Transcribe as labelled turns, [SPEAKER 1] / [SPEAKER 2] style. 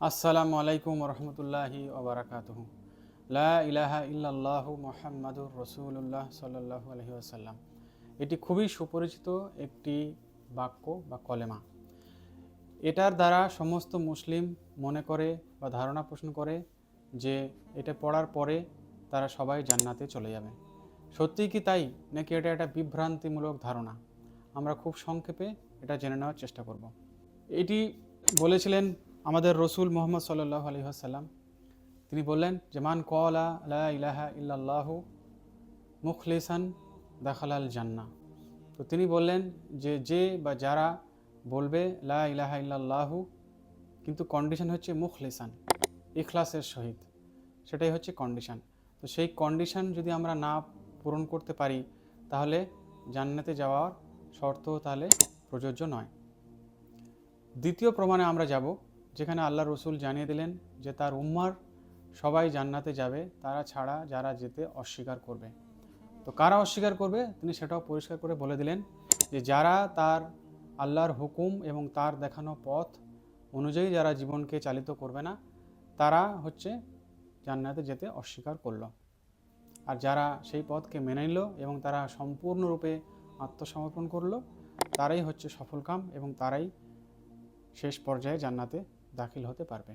[SPEAKER 1] আসসালামু আলাইকুম রহমতুল্লাহি ওবরাকাতুহু। লা ইলাহা ইল্লাল্লাহু মুহাম্মাদুর রসুল্লাহ সাল্লাল্লাহু আলাইহি ওয়াসাল্লাম। এটি খুবই সুপরিচিত একটি বাক্য বা কলেমা। এটার দ্বারা সমস্ত মুসলিম মনে করে বা ধারণা পোষণ করে যে এটা পড়ার পরে তারা সবাই জান্নাতে চলে যাবে। সত্যিই কি তাই, নাকি এটা একটা বিভ্রান্তিমূলক ধারণা? আমরা খুব সংক্ষেপে এটা জেনে নেওয়ার চেষ্টা করব। এটি বলেছিলেন আমাদের রসুল মোহাম্মদ সাল্লাল্লাহু আলাইহি ওয়াসাল্লাম। তিনি বললেন যে মান ক্বালা লা ইলাহা ইল্লাল্লাহু মুখলিসান দাখালাল জান্নাহ। তো তিনি বললেন যে বা যারা বলবে লা ইলাহা ইল্লাল্লাহু, কিন্তু কন্ডিশন হচ্ছে মুখলিসান, ইখলাসের সহিত, সেটাই হচ্ছে কন্ডিশন। তো সেই কন্ডিশন যদি আমরা না পূরণ করতে পারি, তাহলে জান্নাতে যাওয়ার শর্ত তাহলে প্রযোজ্য নয়। দ্বিতীয় প্রমাণে আমরা যাব, যেখানে আল্লাহ রসুল জানিয়ে দিলেন যে তার উম্মার সবাই জান্নাতে যাবে, তারা ছাড়া যারা যেতে অস্বীকার করবে। তো কারা অস্বীকার করবে তিনি সেটাও পরিষ্কার করে বলে দিলেন যে যারা তার আল্লাহর হুকুম এবং তার দেখানো পথ অনুযায়ী যারা জীবনকে চালিত করবে না, তারা হচ্ছে জান্নাতে যেতে অস্বীকার করলো। আর যারা সেই পথকে মেনে নিল এবং তারা সম্পূর্ণরূপে আত্মসমর্পণ করলো, তারাই হচ্ছে সফলকাম এবং তারাই শেষ পর্যায়ে জান্নাতে দাখিল হতে পারবে।